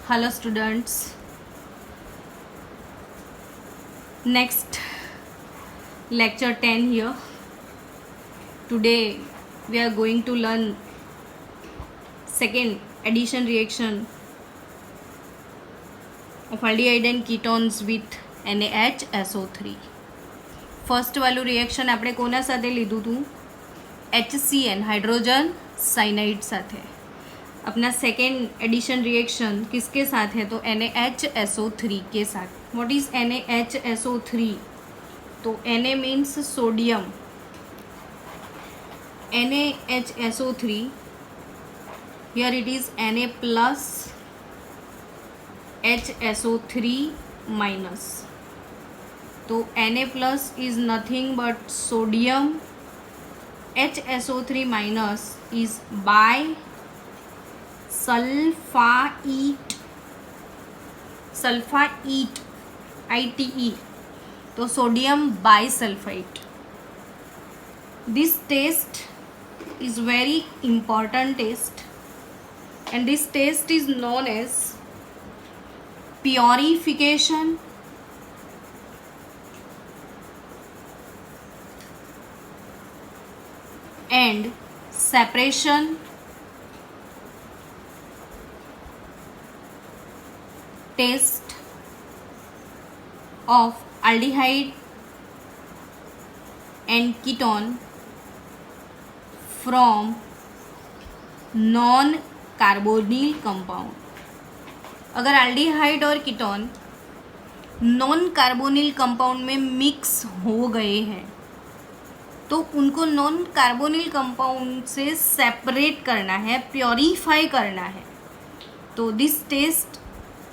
Hello students, next lecture 10 here. Today we are going to learn second addition reaction of aldehyde and ketones with NaHSO3. First વાળું reaction આપણે કોના સાથે લીધું હતું? HCN hydrogen cyanide साथे. अपना second edition reaction किसके साथ है? तो NaHSO3 के साथ. What is NaHSO3? तो Na means sodium. NaHSO3 here it is Na plus HSO3 minus. तो Na plus is nothing but sodium. HSO3 minus is sulphite ITE. तो sodium bisulphite. This test is very important test and this test is known as purification and separation test of aldehyde and ketone from non carbonyl compound. अगर aldehyde और ketone non carbonyl compound में mix हो गए हैं तो उनको non carbonyl compound से separate करना है, प्योरीफाई करना है. तो this test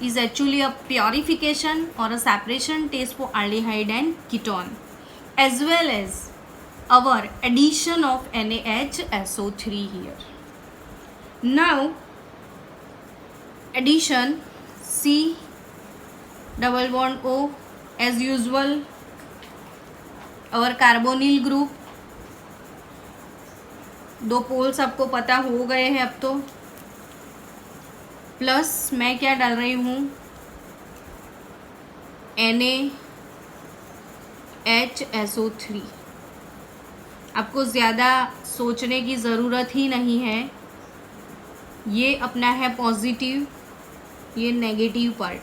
is actually a purification or a separation test for aldehyde and ketone as well as our addition of NaHSO3 here. Now addition C double bond O as usual, our carbonyl group. दो poles आपको पता हो गए हैं अब तो. Plus मैं क्या डाल रही हूँ? NaHSO3. आपको ज़्यादा सोचने की ज़रूरत ही नहीं है. ये अपना है पॉजिटिव, ये नेगेटिव पार्ट.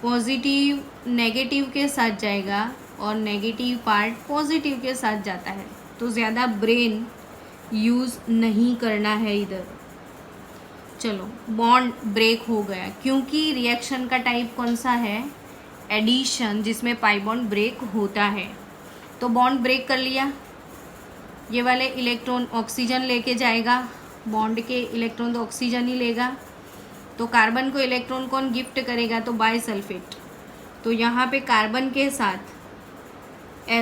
पॉजिटिव नेगेटिव के साथ जाएगा और नेगेटिव पार्ट पॉजिटिव के साथ जाता है. तो ज़्यादा ब्रेन यूज़ नहीं करना है इधर. चलो, बॉन्ड ब्रेक हो गया क्योंकि रिएक्शन का टाइप कौन सा है? एडिशन, जिसमें पाई बॉन्ड ब्रेक होता है. तो बॉन्ड ब्रेक कर लिया. ये वाले इलेक्ट्रॉन ऑक्सीजन लेके जाएगा. बॉन्ड के इलेक्ट्रॉन तो ऑक्सीजन ही लेगा. तो कार्बन को इलेक्ट्रॉन कौन गिफ्ट करेगा? तो बाइसल्फेट. तो यहाँ पे कार्बन के साथ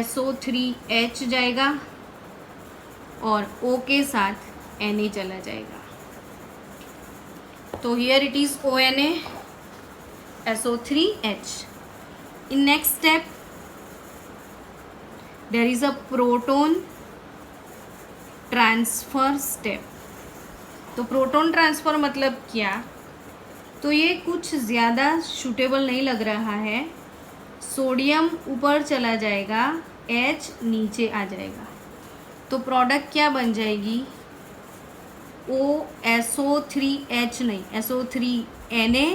SO3H जाएगा और O के साथ Na चला जाएगा. तो here it is ONA SO3H. In next step there is a proton transfer step. तो प्रोटॉन ट्रांसफ़र मतलब क्या? तो ये कुछ ज़्यादा सूटेबल नहीं लग रहा है. सोडियम ऊपर चला जाएगा, H नीचे आ जाएगा. तो प्रोडक्ट क्या बन जाएगी? SO3H नहीं, SO3Na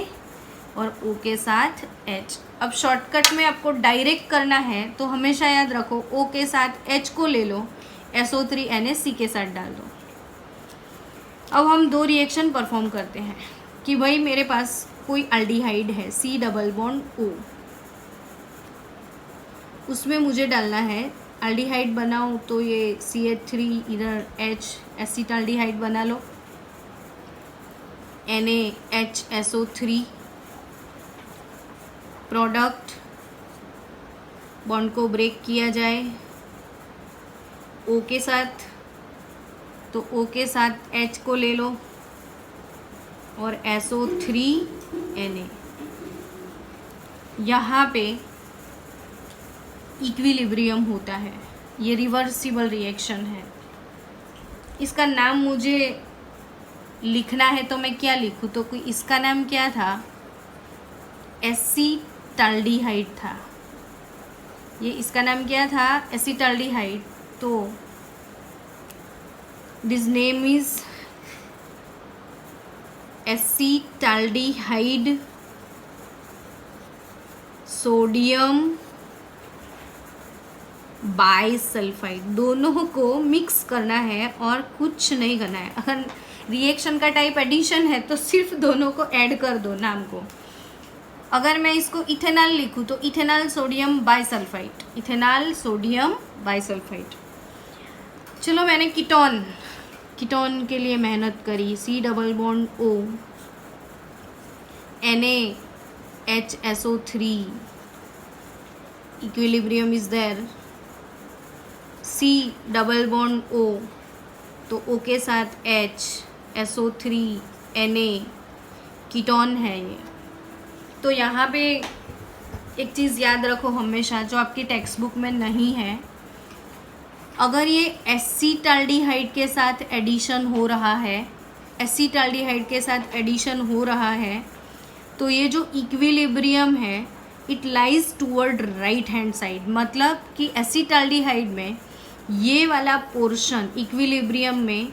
और O के साथ H. अब शॉर्टकट में आपको डायरेक्ट करना है तो हमेशा याद रखो O के साथ H को ले लो, SO3Na C के साथ डाल दो. अब हम दो रिएक्शन परफॉर्म करते हैं कि भाई मेरे पास कोई एल्डिहाइड है C डबल बॉन्ड O, उसमें मुझे डालना है एल्डिहाइड बनाओ. तो ये CH3 इधर H एसिटाल्डिहाइड बना लो. NaHSO3 प्रोडक्ट बॉन्ड को ब्रेक किया जाए O के साथ. तो O के साथ H को ले लो और SO3Na. यहाँ पे इक्विलिब्रियम होता है. ये रिवर्सिबल रिएक्शन है. इसका नाम मुझे लिखना है तो मैं क्या लिखूँ, तो कोई इसका नाम क्या था, एसीटाल्डिहाइड था। ये इसका नाम क्या था, एसीटाल्डिहाइड। तो this name is acetaldehyde sodium bisulphite. दोनों को मिक्स करना है और कुछ नहीं करना है। अगर रिएक्शन का टाइप एडिशन है तो सिर्फ दोनों को ऐड कर दो नाम को। अगर मैं इसको इथेनॉल लिखूँ तो ethanol sodium bisulphide, ethanol sodium bisulphide. चलो मैंने कीटोन के लिए मेहनत करी। C double bond O NaHSO3 equilibrium is there. C double bond O तो O के साथ H SO3 Na कीटोन है ये। तो यहाँ पे एक चीज़ याद रखो हमेशा, जो आपकी टेक्स्ट बुक में नहीं है, अगर ये एसीटाल्डिहाइड के साथ एडिशन हो रहा है, एसीटाल्डिहाइड के साथ एडिशन हो रहा है, तो ये जो इक्विलिब्रियम है it lies toward right hand side. मतलब कि एसीटाल्डिहाइड में ये वाला पोर्शन, इक्विलिब्रियम में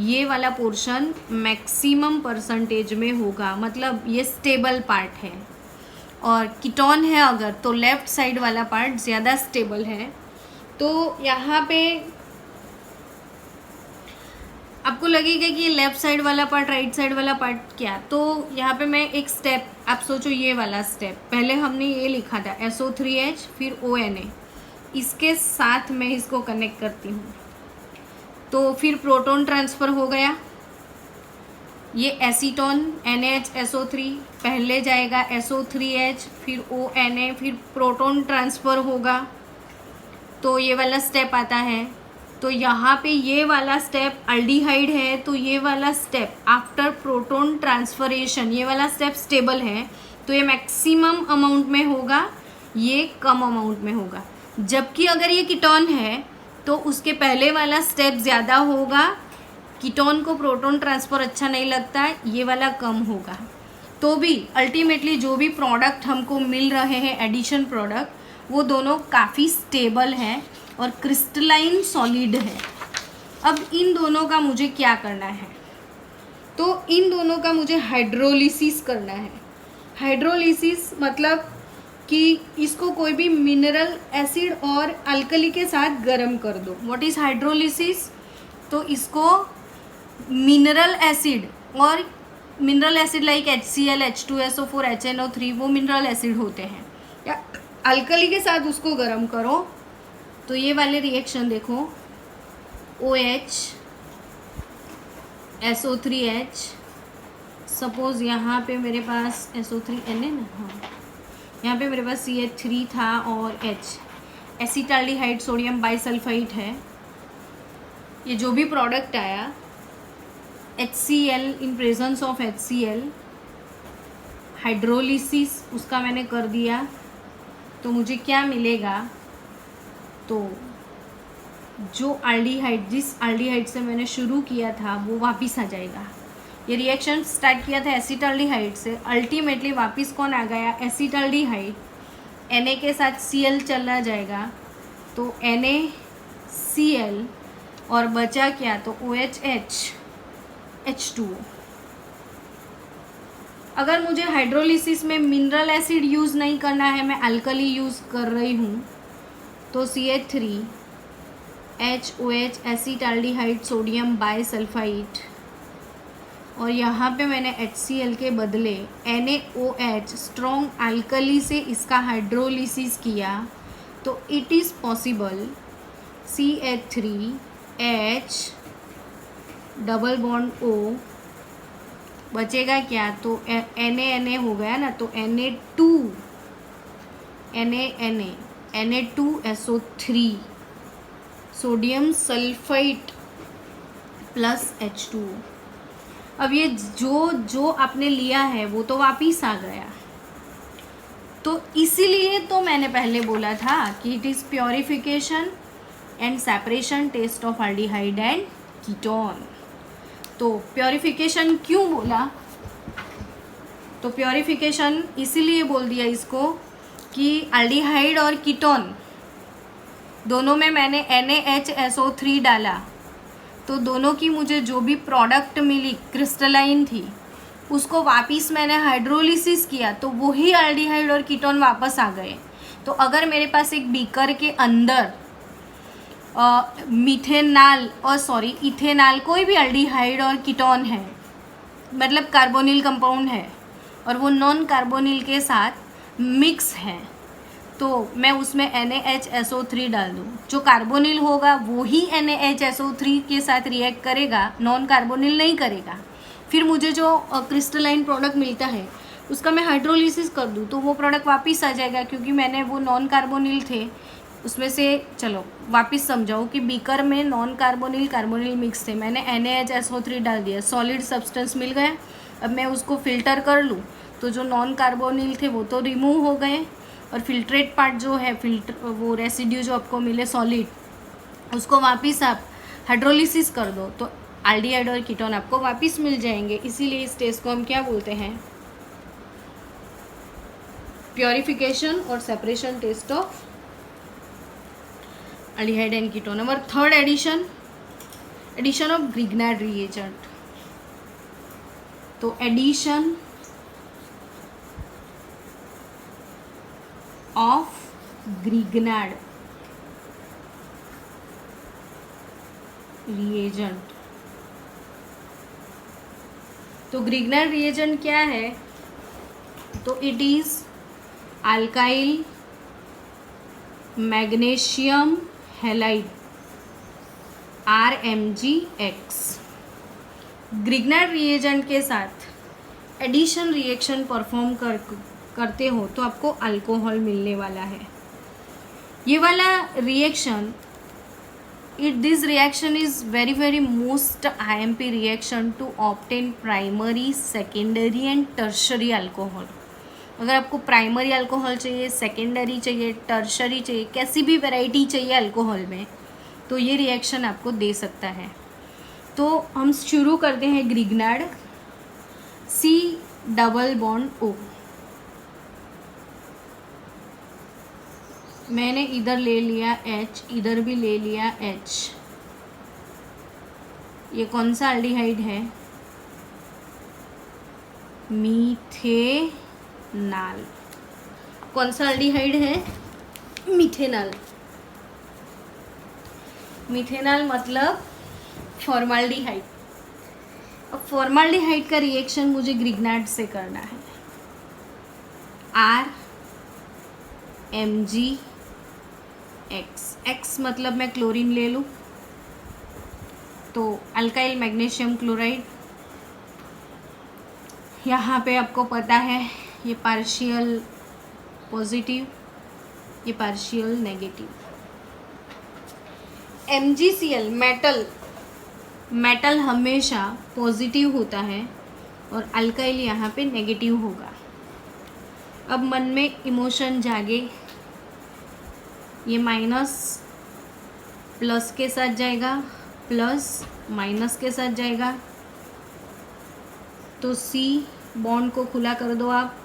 ये वाला पोर्शन मैक्सिमम परसेंटेज में होगा, मतलब ये स्टेबल पार्ट है। और कीटोन है अगर, तो लेफ्ट साइड वाला पार्ट ज़्यादा स्टेबल है। तो यहाँ पे आपको लगेगा कि ये लेफ्ट साइड वाला पार्ट, राइट साइड वाला पार्ट क्या, तो यहाँ पे मैं एक स्टेप, आप सोचो ये वाला स्टेप, पहले हमने ये लिखा था SO3H फिर ONA, इसके साथ मैं इसको कनेक्ट करती हूँ तो फिर प्रोटॉन ट्रांसफ़र हो गया। ये एसीटोन NaHSO3 पहले जाएगा SO3H फिर ONA फिर प्रोटॉन ट्रांसफ़र होगा, तो ये वाला स्टेप आता है। तो यहाँ पे ये वाला स्टेप अल्डिहाइड है, तो ये वाला स्टेप आफ्टर प्रोटॉन ट्रांसफरेशन, ये वाला स्टेप स्टेबल है, तो ये मैक्सिमम अमाउंट में होगा, ये कम अमाउंट में होगा। जबकि अगर ये कीटोन है तो उसके पहले वाला स्टेप ज़्यादा होगा, कीटोन को प्रोटॉन ट्रांसफ़र अच्छा नहीं लगता, ये वाला कम होगा। तो भी अल्टीमेटली जो भी प्रोडक्ट हमको मिल रहे हैं एडिशन प्रोडक्ट, वो दोनों काफ़ी स्टेबल हैं और क्रिस्टलाइन सॉलिड है। अब इन दोनों का मुझे क्या करना है, तो इन दोनों का मुझे हाइड्रोलिसिस करना है। हाइड्रोलिसिस मतलब कि इसको कोई भी मिनरल एसिड और अल्कली के साथ गर्म कर दो। व्हाट इज़ हाइड्रोलिसिस, तो इसको मिनरल एसिड और mineral acid like HCl H2SO4 HNO3 वो मिनरल एसिड होते हैं, या अल्कली के साथ उसको गर्म करो। तो ये वाले रिएक्शन देखो, OH SO3H, सपोज यहाँ पे मेरे पास SO3Na ना, हाँ यहाँ पे मेरे पास CH3 था और H, एसीटाल्डिहाइड सोडियम बाइसल्फाइड है। ये जो भी प्रोडक्ट आया HCl in presence of HCl, hydrolysis उसका मैंने कर दिया, तो मुझे क्या मिलेगा, तो जो अल्डिहाइड, जिस अल्डिहाइड से मैंने शुरू किया था वो वापस आ जाएगा। ये रिएक्शन स्टार्ट किया था एसीटाल्डिहाइड से, अल्टीमेटली वापस कौन आ गया, एसीटाल्डिहाइड, Na के साथ Cl चला जाएगा, तो NaCl और बचा क्या, तो OHH H2O। अगर मुझे हाइड्रोलिसिस में मिनरल एसिड यूज़ नहीं करना है, मैं अल्कली यूज़ कर रही हूँ, तो CH3 HOH एसीटाल्डिहाइड सोडियम बाइसल्फाइड, और यहाँ पे मैंने HCl के बदले NaOH स्ट्रॉन्ग अल्कली से इसका हाइड्रोलिसिस किया, तो it is possible CH3H double bond O बचेगा क्या, तो Na हो गया ना, तो Na2SO3 sodium sulphide plus H2O। अब ये जो आपने लिया है वो तो वापिस आ गया, तो इसीलिए तो मैंने पहले बोला था कि it is purification and separation test of aldehyde and ketone. तो प्योरिफिकेशन क्यों बोला, तो प्योरिफिकेशन इसीलिए बोल दिया इसको कि एल्डिहाइड और कीटोन दोनों में मैंने NaHSO3 डाला, तो दोनों की मुझे जो भी प्रोडक्ट मिली क्रिस्टलाइन थी उसको वापस मैंने हाइड्रोलिसिस किया, तो वही एल्डिहाइड और कीटोन वापस आ गए। तो अगर मेरे पास एक बीकर के अंदर मिथेनॉल और इथेनॉल कोई भी एल्डिहाइड और कीटोन है, मतलब कार्बोनिल कंपाउंड है, और वो नॉन कार्बोनिल के साथ मिक्स है, तो मैं उसमें NaHSO3 डाल दूँ। जो कार्बोनिल होगा वो ही NaHSO3 के साथ रिएक्ट करेगा, नॉन कार्बोनिल नहीं करेगा। फिर मुझे जो क्रिस्टलाइन प्रोडक्ट मिलता है उसका मैं हाइड्रोलिसिस कर दूँ तो वो प्रोडक्ट वापस आ जाएगा, क्योंकि मैंने वो नॉन कार्बोनिल थे उसमें से, चलो वापस समझाओ कि बीकर में नॉन कार्बोनिल कार्बोनिल मिक्स थे, मैंने NaHSO3 डाल दिया, सॉलिड सब्सटेंस मिल गया। अब मैं उसको फिल्टर कर लूँ तो जो नॉन कार्बोनिल थे वो तो रिमूव हो गए, और फिल्ट्रेट पार्ट जो है, वो रेसिड्यू जो आपको मिले सॉलिड, उसको वापस आप हाइड्रोलिसिस कर दो तो एल्डिहाइड और कीटोन आपको वापस मिल जाएंगे। इसीलिए इस टेस्ट को हम क्या बोलते हैं, प्योरिफिकेशन और separation test of aldehyde and ketone. Number third, addition of Grignard reagent. तो एडिशन ऑफ ग्रिग्नार्ड रिएजेंट। तो ग्रिग्नार्ड रिएजेंट क्या है, तो it is alkyl magnesium halide RMgX। Grignard reagent के साथ एडिशन रिएक्शन परफॉर्म करते हो तो आपको अल्कोहल मिलने वाला है। ये वाला reaction, this reaction is very most IMP reaction to obtain primary, secondary and tertiary alcohol। अगर आपको प्राइमरी अल्कोहल चाहिए, सेकेंडरी चाहिए, टर्शरी चाहिए, कैसी भी वैरायटी चाहिए अल्कोहल में, तो ये रिएक्शन आपको दे सकता है। तो हम शुरू करते हैं ग्रिग्नार्ड, C+O। मैंने इधर ले लिया H, इधर भी ले लिया H। ये कौन सा एल्डिहाइड है, मीथेनॉल। कौन सा एल्डिहाइड है, मिथेनॉल। मिथेनॉल मतलब फॉर्माल्डिहाइड। अब फॉर्माल्डिहाइड का रिएक्शन मुझे ग्रिग्नार्ड से करना है, RMgX मतलब मैं क्लोरीन ले लूँ तो अल्काइल मैग्नीशियम क्लोराइड। यहाँ पे आपको पता है ये पार्शियल पॉजिटिव, ये पार्शियल नेगेटिव। MgCl मेटल हमेशा पॉजिटिव होता है और अल्काइल यहाँ पे नेगेटिव होगा। अब मन में इमोशन जागे, ये माइनस प्लस के साथ जाएगा, प्लस माइनस के साथ जाएगा, तो C बॉन्ड को खुला कर दो, आप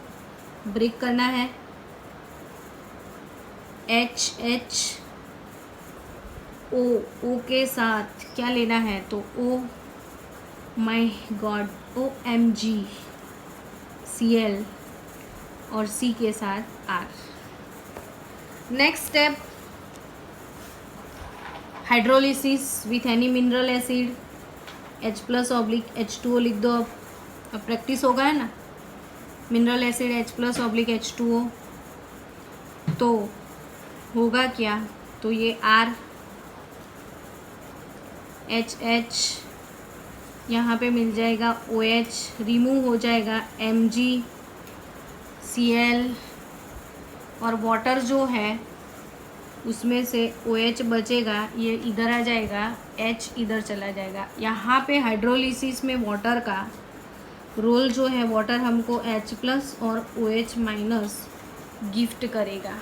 ब्रेक करना है। O के साथ क्या लेना है, तो O माय गॉड OMgCl और C के साथ R। Next step, hydrolysis with any mineral acid, H+/H2O लिख दो। अब प्रैक्टिस होगा है ना, मिनरल एसिड H+/H2O, तो होगा क्या, तो ये RHH यहाँ पे मिल जाएगा, OH रिमूव हो जाएगा, MgCl और वाटर जो है उसमें से OH बचेगा, ये इधर आ जाएगा, H इधर चला जाएगा। यहाँ पे हाइड्रोलिसिस में वाटर का रोल जो है, वाटर हमको H+ और OH- गिफ्ट करेगा।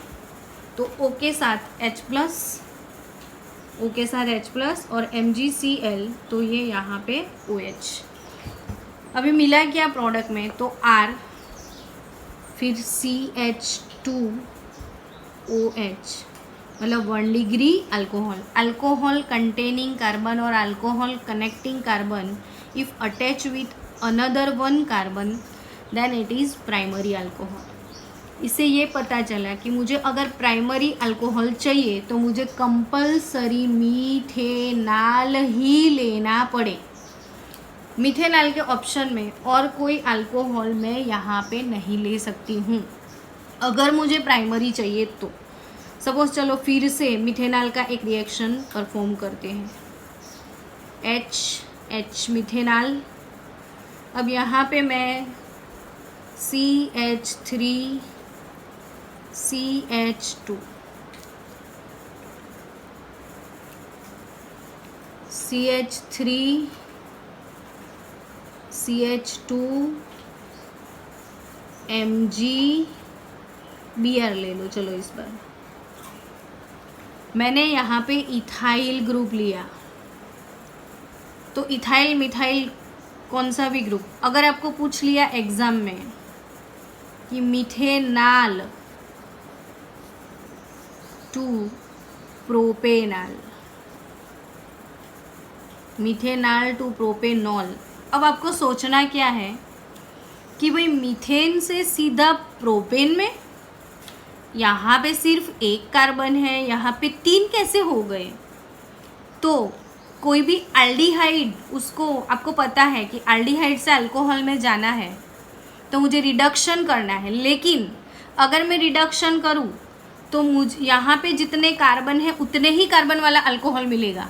तो O के साथ H+, O के साथ H+ और MgCl, तो ये यहाँ पे OH। अभी मिला क्या प्रोडक्ट में, तो R, फिर CH2OH, मतलब 1 degree alcohol. Alcohol containing carbon और alcohol connecting carbon if attach with another 1 carbon then it is primary alcohol. इससे ये पता चला कि मुझे अगर प्राइमरी अल्कोहल चाहिए तो मुझे कंपलसरी मीथेनाल ही लेना पड़े। मीथेनाल के ऑप्शन में और कोई अल्कोहल मैं यहाँ पे नहीं ले सकती हूँ अगर मुझे प्राइमरी चाहिए तो। सपोज चलो फिर से मीथेनाल का एक रिएक्शन परफॉर्म करते हैं। H मीथेनाल। अब यहाँ पे मैं CH3CH2 CH2 MgBr ले लो। चलो इस बार मैंने यहाँ पे इथाइल ग्रुप लिया, तो इथाइल मिथाइल कौन सा भी ग्रुप, अगर आपको पूछ लिया एग्जाम में कि मीथेनाल टू प्रोपेनॉल, मीथेनाल टू प्रोपेनॉल, अब आपको सोचना क्या है कि भाई मीथेन से सीधा प्रोपेन में, यहाँ पे सिर्फ एक कार्बन है, यहाँ पे 3 कैसे हो गए। तो कोई भी एल्डिहाइड, उसको आपको पता है कि एल्डिहाइड से अल्कोहल में जाना है तो मुझे रिडक्शन करना है, लेकिन अगर मैं रिडक्शन करूँ तो मुझे यहाँ पे जितने कार्बन है उतने ही कार्बन वाला अल्कोहल मिलेगा।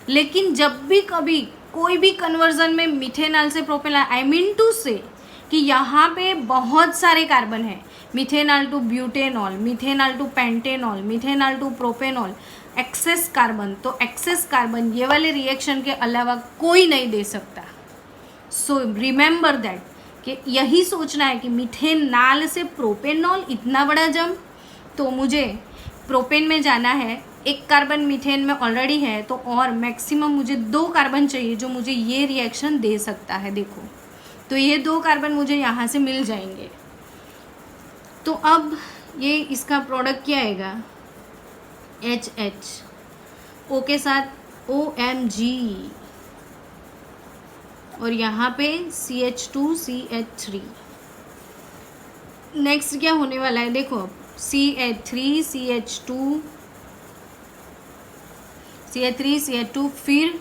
लेकिन जब भी कभी कोई भी कन्वर्जन में मीथेनॉल से प्रोपेनॉल, आई मीन टू से कि यहाँ पे बहुत सारे कार्बन है, methanol to butanol, methanol to pentanol, methanol to propanol, excess carbon, तो एक्सेस कार्बन ये वाले रिएक्शन के अलावा कोई नहीं दे सकता। सो रिमेंबर दैट कि यही सोचना है कि मीथेनॉल से प्रोपेनॉल इतना बड़ा जंप, तो मुझे प्रोपेन में जाना है, एक कार्बन मीथेन में ऑलरेडी है, तो और मैक्सिमम मुझे 2 कार्बन चाहिए जो मुझे ये रिएक्शन दे सकता है। देखो तो ये 2 कार्बन मुझे यहाँ से मिल जाएंगे। तो अब ये इसका प्रोडक्ट क्या आएगा, HH, O के साथ OMG, और यहाँ पे CH2CH3। नेक्स्ट क्या होने वाला है, देखो CH3CH2 फिर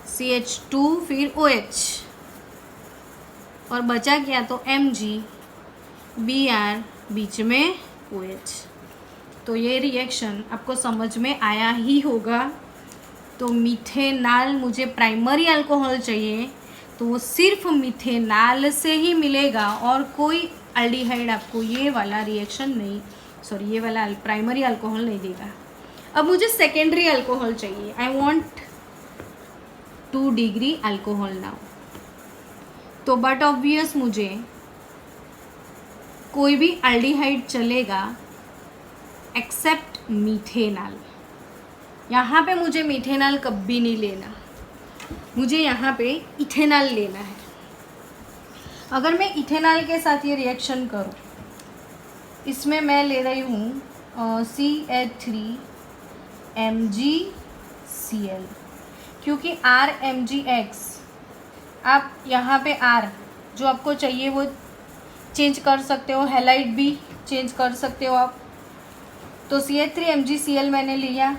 CH2 फिर OH, और बचा क्या, तो MgBr, बीच में OH। तो ये रिएक्शन आपको समझ में आया ही होगा। तो मीथेनॉल मुझे प्राइमरी अल्कोहल चाहिए तो वो सिर्फ मीथेनॉल से ही मिलेगा और कोई एल्डिहाइड आपको ये वाला रिएक्शन नहीं, सॉरी ये वाला प्राइमरी अल्कोहल नहीं देगा। अब मुझे सेकेंडरी अल्कोहल चाहिए, I want 2 degree alcohol now. तो बट ऑब्वियस मुझे कोई भी एल्डिहाइड चलेगा एक्सेप्ट मीथेनॉल। यहाँ पे मुझे मीथेनॉल कभी नहीं लेना, मुझे यहाँ पे इथेनॉल लेना है। अगर मैं इथेनॉल के साथ ये रिएक्शन करूँ, इसमें मैं ले रही हूँ CH3MgCl, क्योंकि RMgX, आप यहाँ पे R जो आपको चाहिए वो चेंज कर सकते हो, हैलाइड भी चेंज कर सकते हो आप। तो CH3MgCl मैंने लिया,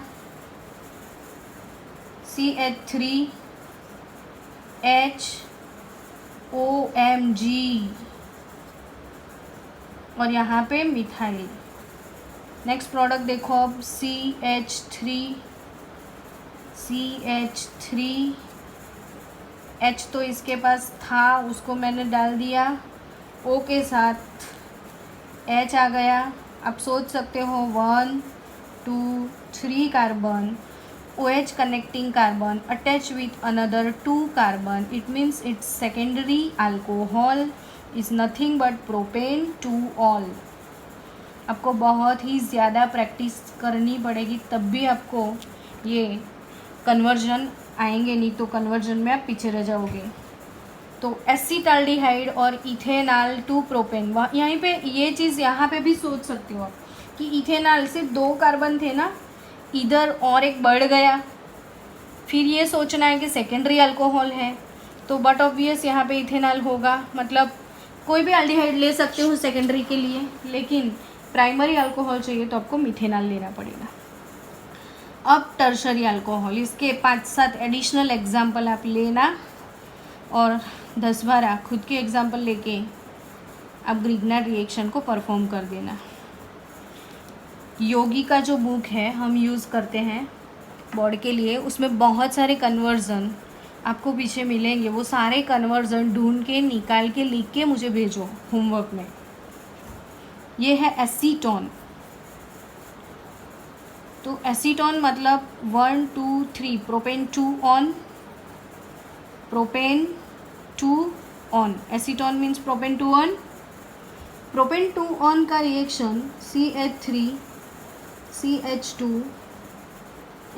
CH3HOMG, और यहाँ पे मिथाइल। नेक्स्ट प्रोडक्ट देखो अब CH3H तो इसके पास था, उसको मैंने डाल दिया, O के साथ H आ गया। आप सोच सकते हो 1 2 3 carbon, OH connecting carbon attached with another 2 carbon, it means its secondary alcohol is nothing but propane 2-ol। आपको बहुत ही ज़्यादा प्रैक्टिस करनी पड़ेगी तब भी आपको ये कन्वर्जन आएंगे नहीं, तो कन्वर्जन में आप पीछे रह जाओगे। तो एसिटाल्डिहाइड और इथेनॉल टू प्रोपेन, यहीं पे ये चीज़ यहाँ पे भी सोच सकते हो आप कि इथेनॉल से 2 कार्बन थे ना, इधर और एक बढ़ गया, फिर ये सोचना है कि सेकेंडरी अल्कोहल है, तो बट ऑब्वियस यहाँ पे इथेनॉल होगा। मतलब कोई भी एल्डिहाइड ले सकते हो सेकेंडरी के लिए, लेकिन प्राइमरी अल्कोहल चाहिए तो आपको मिथेनॉल लेना पड़ेगा। अब टर्शरी अल्कोहल, इसके 5-7 एडिशनल एग्जाम्पल आप लेना और 10-12 खुद के एग्जाम्पल लेके आप ग्रिग्नार्ड रिएक्शन को परफॉर्म कर देना। योगी का जो बुक है हम यूज़ करते हैं बोर्ड के लिए, उसमें बहुत सारे कन्वर्जन आपको पीछे मिलेंगे। वो सारे कन्वर्जन ढूंढ के निकाल के लिख के मुझे भेजो होमवर्क में। ये है एसीटोन। तो एसीटोन मतलब 1 2 3 propane 2 one, propane 2 one, acetone means propane 2 one. Propane 2 one का reaction CH3 CH2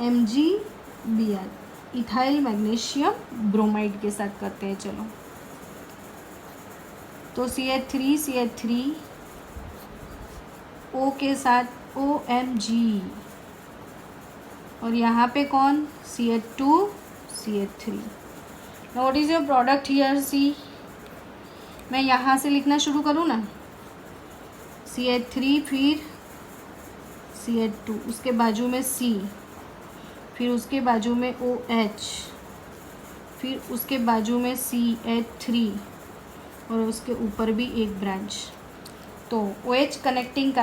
MgBr ethyl magnesium bromide के साथ करते हैं। चलो, तो CH3 O के साथ OMg, और यहाँ पे कौन CH2 CH3। What is your product here C। मैं यहाँ से लिखना शुरू करूँ ना, CH3 फिर CH2, उसके बाजू में C, फिर उसके बाजू में OH, फिर उसके बाजू में CH3 और उसके ऊपर भी एक ब्रांच। तो OH connecting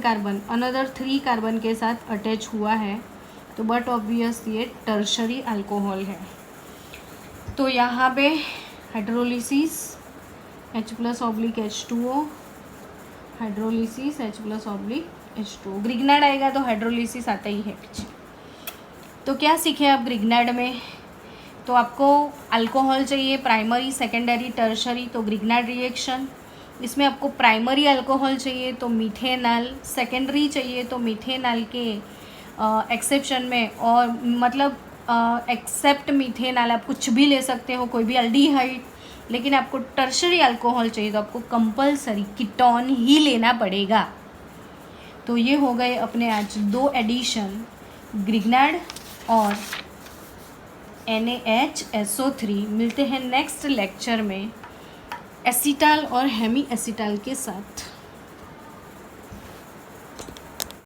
carbon another 3 carbon के साथ अटैच हुआ है, तो बट ऑब्वियस ये टर्शरी अल्कोहल है। तो यहाँ पे hydrolysis H+H2O, hydrolysis H+H2O, Grignard आएगा तो हाइड्रोलिसिस आता ही है पीछे। तो क्या सीखे आप ग्रिग्नार्ड में। तो आपको अल्कोहल चाहिए प्राइमरी सेकेंडरी टर्शरी, तो ग्रिग्नार्ड रिएक्शन। इसमें आपको प्राइमरी अल्कोहल चाहिए तो मिथेनॉल, सेकेंडरी चाहिए तो मिथेनॉल के एक्सेप्शन में, और मतलब एक्सेप्ट मिथेनॉल आप कुछ भी ले सकते हो, कोई भी एल्डिहाइड, लेकिन आपको टर्शरी अल्कोहल चाहिए तो आपको कंपलसरी कीटोन ही लेना पड़ेगा। तो ये हो गए अपने आज 2 एडिशन, ग्रिग्नार्ड और NaHSO3। मिलते हैं नेक्स्ट लेक्चर में एसीटाल और हेमी एसीटाल के साथ।